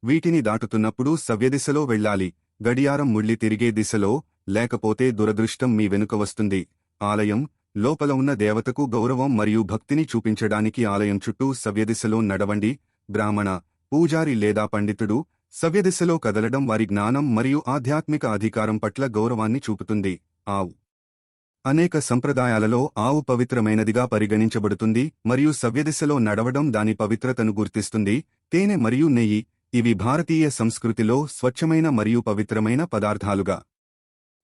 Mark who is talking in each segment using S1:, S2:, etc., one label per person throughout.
S1: వీటిని దాటుతున్నప్పుడు సవ్యదిశలో వెళ్ళాలి. గడియారం ముళ్ళి తిరిగే దిశలో, లేకపోతే దురదృష్టం మీ వెనుక వస్తుంది. ఆలయం లోపల ఉన్న దేవతకు గౌరవం మరియు భక్తిని చూపించడానికి ఆలయం చుట్టూ సవ్యదిశలో నడవండి. బ్రాహ్మణ, పూజారి లేదా పండితుడు సవ్యదిశలో కదలడం వారి జ్ఞానం మరియు ఆధ్యాత్మిక అధికారం పట్ల గౌరవాన్ని చూపుతుంది. ఆవు అనేక సంప్రదాయాలలో ఆవు పవిత్రమైనదిగా పరిగణించబడుతుంది మరియు సవ్యదిశలో నడవడం దాని పవిత్రతను గుర్తిస్తుంది. తేనె మరియు నెయ్యి ఇవి భారతీయ సంస్కృతిలో స్వచ్ఛమైన మరియు పవిత్రమైన పదార్థాలుగా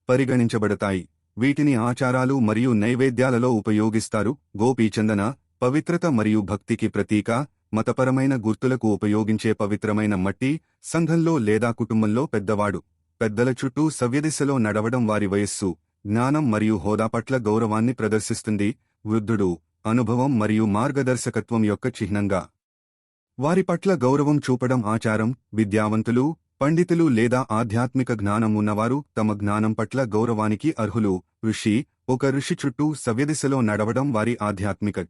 S1: పరిగణించబడతాయి. వీటిని ఆచారాలు మరియు నైవేద్యాలలో ఉపయోగిస్తారు. గోపీచందన పవిత్రత మరియు భక్తికి ప్రతీక. మతపరమైన గుర్తులకు ఉపయోగించే పవిత్రమైన మట్టి. సంఘంలో లేదా కుటుంబంలో పెద్దల చుట్టూ సవ్యదిశలో నడవడం వారి వయస్సు, జ్ఞానం మరియు హోదా పట్ల గౌరవాన్ని ప్రదర్శిస్తుంది. వృద్ధుడు అనుభవం మరియు మార్గదర్శకత్వం యొక్క చిహ్నంగా వారి పట్ల గౌరవం చూపడం ఆచారం. విద్యావంతులు, పండితులు లేదా ఆధ్యాత్మిక జ్ఞానం ఉన్నవారు తమ జ్ఞానం పట్ల గౌరవానికి అర్హులు. ఋషి ఒక ఋషి చుట్టూ సవ్యదిశలో నడవడం వారి ఆధ్యాత్మిక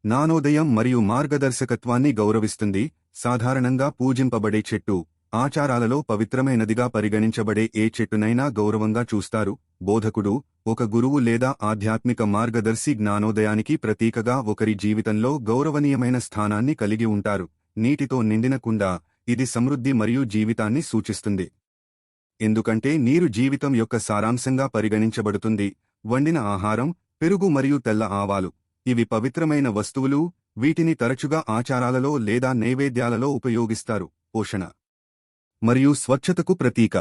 S1: జ్ఞానోదయం మరియు మార్గదర్శకత్వాన్ని గౌరవిస్తుంది. సాధారణంగా పూజింపబడే చెట్టు ఆచారాలలో పవిత్రమైనదిగా పరిగణించబడే ఏ చెట్టునైనా గౌరవంగా చూస్తారు. బోధకుడు ఒక గురువు లేదా ఆధ్యాత్మిక మార్గదర్శి జ్ఞానోదయానికి ప్రతీకగా ఒకరి జీవితంలో గౌరవనీయమైన స్థానాన్ని కలిగి ఉంటారు. నీటితో నిండిన కుండ ఇది సమృద్ధి మరియు జీవితాన్ని సూచిస్తుంది. ఎందుకంటే నీరు జీవితం యొక్క సారాంశంగా పరిగణించబడుతుంది. వండిన ఆహారం పెరుగు మరియు తెల్ల ఆవాలు ఇవి పవిత్రమైన వస్తువులు. వీటిని తరచుగా ఆచారాలలో లేదా నైవేద్యాలలో ఉపయోగిస్తారు. పోషణ మరియు స్వచ్ఛతకు ప్రతీక.